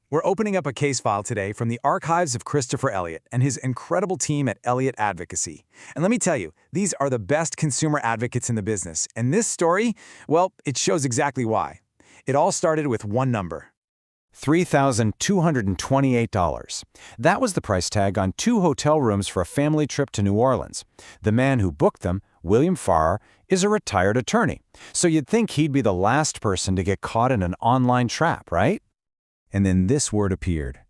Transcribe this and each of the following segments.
We're opening up a case file today from the archives of Christopher Elliott and his incredible team at Elliott Advocacy. And let me tell you, these are the best consumer advocates in the business. And this story, well, it shows exactly why. It all started with one number. $3,228. That was the price tag on 2 hotel rooms for a family trip to New Orleans. The man who booked them, William Farrar, is a retired attorney. So you'd think he'd be the last person to get caught in an online trap, right? And then this word appeared.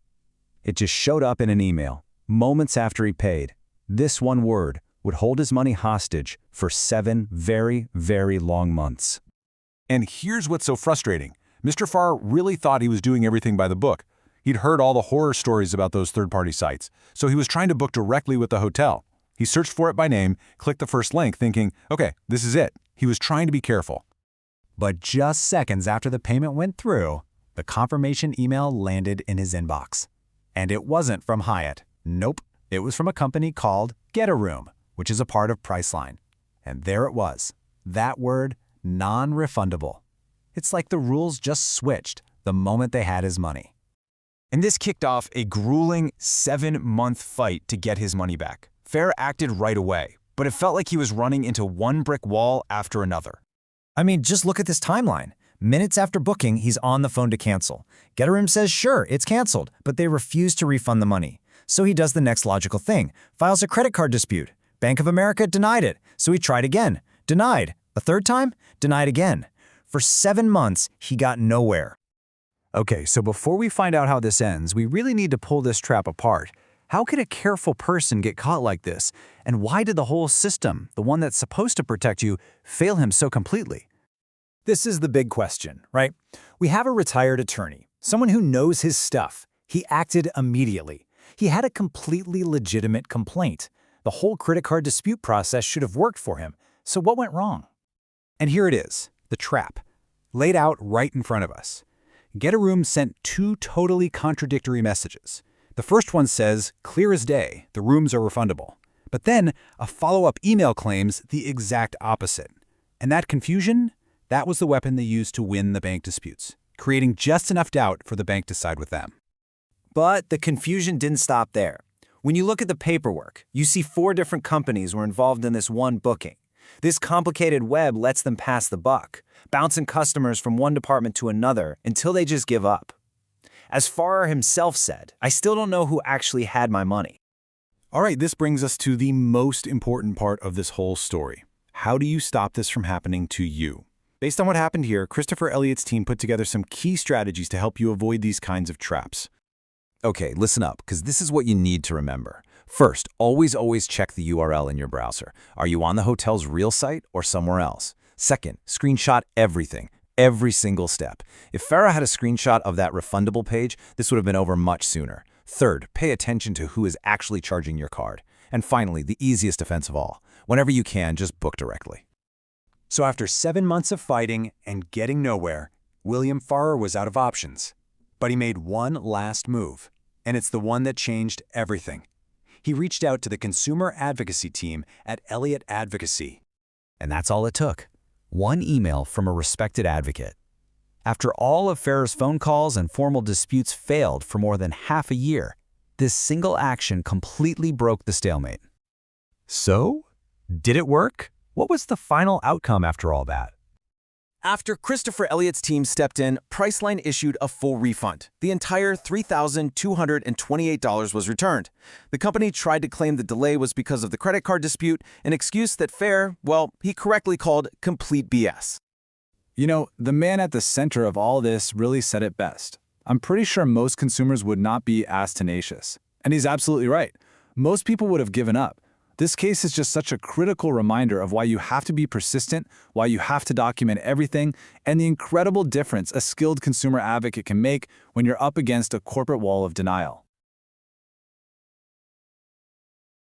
It just showed up in an email, moments after he paid. This one word would hold his money hostage for 7 very, very long months. And here's what's so frustrating. Mr. Farrar really thought he was doing everything by the book. He'd heard all the horror stories about those third-party sites, so he was trying to book directly with the hotel. He searched for it by name, clicked the first link, thinking, okay, this is it. He was trying to be careful. But just seconds after the payment went through, the confirmation email landed in his inbox. And it wasn't from Hyatt. Nope, it was from a company called Getaroom, which is a part of Priceline. And there it was, that word, non-refundable. It's like the rules just switched the moment they had his money. And this kicked off a grueling 7-month fight to get his money back. Farrar acted right away, but it felt like he was running into one brick wall after another. I mean, just look at this timeline. Minutes after booking, he's on the phone to cancel. Getaroom says, sure, it's canceled, but they refuse to refund the money. So he does the next logical thing, files a credit card dispute. Bank of America denied it, so he tried again. Denied. A third time? Denied again. For 7 months, he got nowhere. Okay, so before we find out how this ends, we really need to pull this trap apart. How could a careful person get caught like this? And why did the whole system, the one that's supposed to protect you, fail him so completely? This is the big question, right? We have a retired attorney, someone who knows his stuff. He acted immediately. He had a completely legitimate complaint. The whole credit card dispute process should have worked for him. So what went wrong? And here it is, the trap, laid out right in front of us. Getaroom sent 2 totally contradictory messages. The first one says, clear as day, the rooms are refundable. But then a follow-up email claims the exact opposite. And that confusion, that was the weapon they used to win the bank disputes, creating just enough doubt for the bank to side with them. But the confusion didn't stop there. When you look at the paperwork, you see 4 different companies were involved in this one booking. This complicated web lets them pass the buck, bouncing customers from one department to another until they just give up. As Farrar himself said, I still don't know who actually had my money. All right, this brings us to the most important part of this whole story. How do you stop this from happening to you? Based on what happened here, Christopher Elliott's team put together some key strategies to help you avoid these kinds of traps. Okay, listen up, because this is what you need to remember. First, always check the URL in your browser. Are you on the hotel's real site or somewhere else? Second, screenshot everything, every single step. If Farrar had a screenshot of that refundable page, this would have been over much sooner. Third, pay attention to who is actually charging your card. And finally, the easiest defense of all, whenever you can, just book directly. So after 7 months of fighting and getting nowhere, William Farrar was out of options. But he made one last move, and it's the one that changed everything. He reached out to the consumer advocacy team at Elliott Advocacy. And that's all it took. One email from a respected advocate. After all of Farrar's phone calls and formal disputes failed for more than half a year, this single action completely broke the stalemate. So, did it work? What was the final outcome after all that? After Christopher Elliott's team stepped in, Priceline issued a full refund. The entire $3,228 was returned. The company tried to claim the delay was because of the credit card dispute, an excuse that Farrar, well, he correctly called complete BS. You know, the man at the center of all this really said it best. I'm pretty sure most consumers would not be as tenacious. And he's absolutely right. Most people would have given up. This case is just such a critical reminder of why you have to be persistent, why you have to document everything, and the incredible difference a skilled consumer advocate can make when you're up against a corporate wall of denial.